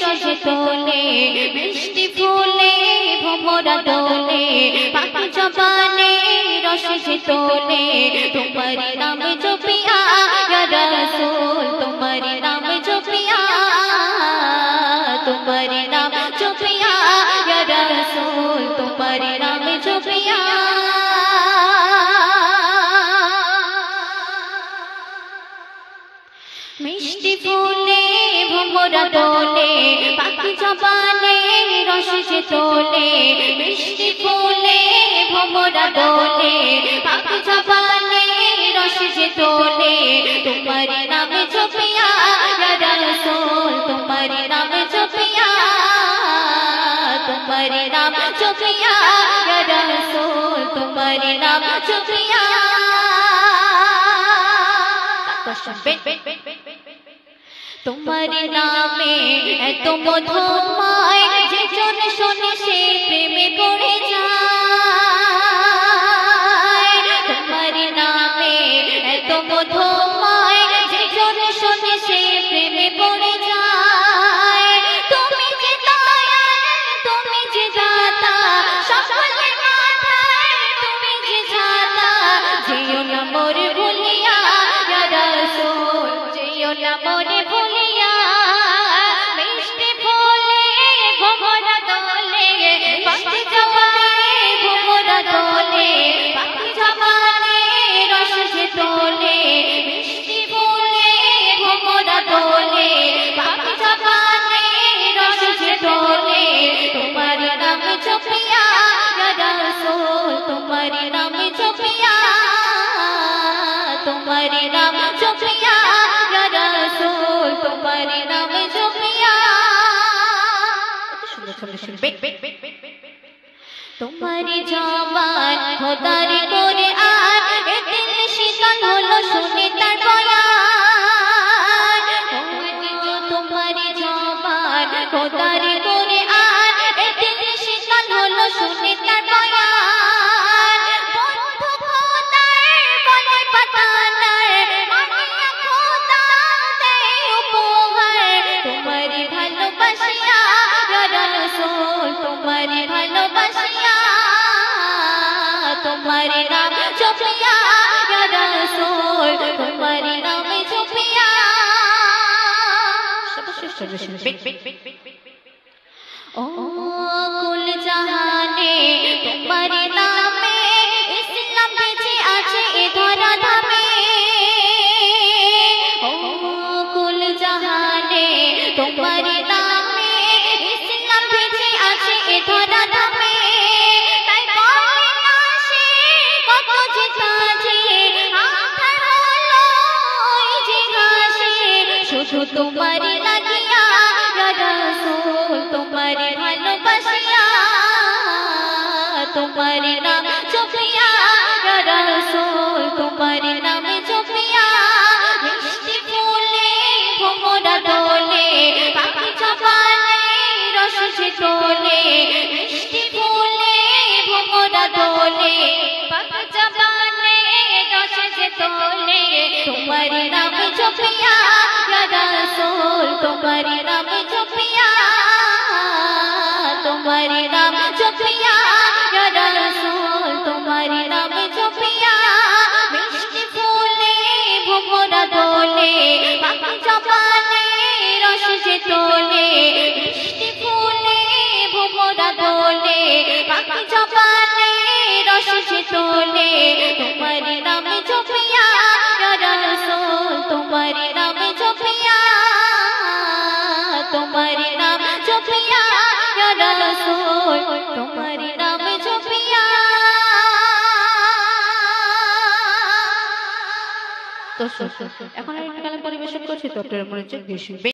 রস যে তোলে মিষ্টি ফুলে ভোমরা দোলে পাখি জবানে রস যে তোলে তোমারি নাম জপিয়া ইয়া রাসূল তোমারি নাম জপিয়া তোমারি নাম জপিয়া ইয়া রাসূল তোমারি নাম জপিয়া মিষ্টি ফুলে ভোমরা দোলে পাখি জবানে রস যে তোলে মিষ্টি ফুলে ভোমরা দোলে পাখি জবানে রস যে তোলে তোমারি নাম জপিয়া ইয়া রাসূল তোমারি নাম জপিয়া তোমারি নাম জপিয়া ইয়া রাসূল তোমারি নাম জপিয়া তোমারি নামে এত মধুময় যে জন শোনে সে প্রেমে পড়ে যায় তোমারি নামে এত মধুময় যে জন শোনে সে প্রেমে পড়ে যায় তুমি যে দয়াল তুমি যে দাতা সকলের মাথায় তুমি যে ছাতা যেও না মোর ভুলিয়া ইয়া রাসূল যেও না মোর ভুলিয়া মিষ্টি ফুলে ভোমরা দোলে পাখি জবানে ভোমরা দোলে পাখি জবানে রস যে তোলে মিষ্টি ফুলে ভোমরা দোলে পাখি জবানে রস যে তোলে তোমারি নাম জপিয়া ইয়া রাসূল তোমারি নাম জপিয়া তোমারি নাম জপিয়া ইয়া রাসূল তোমারি নাম জপিয়া তোমারি জবান খোদার কোরআন এ দিল শীতল হলো শুনে তার বয়ান তোমারি জবান খোদার কোরআন এ দিল শীতল হলো শুনে তার বয়ান বন্ধু খোদার বলে পাঠানার মানিয়া খোদা দেয় উপহার তোমারি ভালোবাসিয়া ইয়া রাসূল তোমারি ভালোবাসিয়া তোমারি নাম জপিয়া ইয়া রাসূল তোমারি নাম জপিয়া ও কুল জাহানে তোমারি নামে ইসলাম বেঁচে আছে এ ধরা ধামে ও কুল জাহানে তোমারি নামে ইসলাম বেঁচে আছে এ ধরা ধামে তাই বলে না সে কত যে কাজে আধার হলো ওই যে ঘাসে শুধু তোমারি লাগিয়া ইয়া রাসূল তোমারি ভালোবাসিয়া তোমারি নাম জপিয়া ইয়া রাসূল তোমারি নাম জপিয়া মিষ্টি ফুলে ভোমরা দোলে পাখি জবানে রস যে তোলে মিষ্টি ফুলে ভোমরা দোলে পাখি জবানে রস যে তোলে তোমারি নাম জপিয়া ইয়া রাসূল তোমারি নাম জপিয়া তোমারি নাম জপিয়া ইয়া রাসূল তোমারি নাম জপিয়া মিষ্টি ফুলে ভোমরা দোলে পাখি জবানে রস যে তোলে মিষ্টি ফুলে ভোমরা দোলে পাখি জবানে রস যে তোলে তোমারি নাম জপিয়া ইয়া রাসূল তোমারি নাম জপিয়া তোমারি নাম জপিয়া ইয়া রাসূল তোমারি নাম জপিয়া তো এখন আমি গান পরিবেশন করছি তো আপনারা মনোযোগ দিয়ে শুনবেন।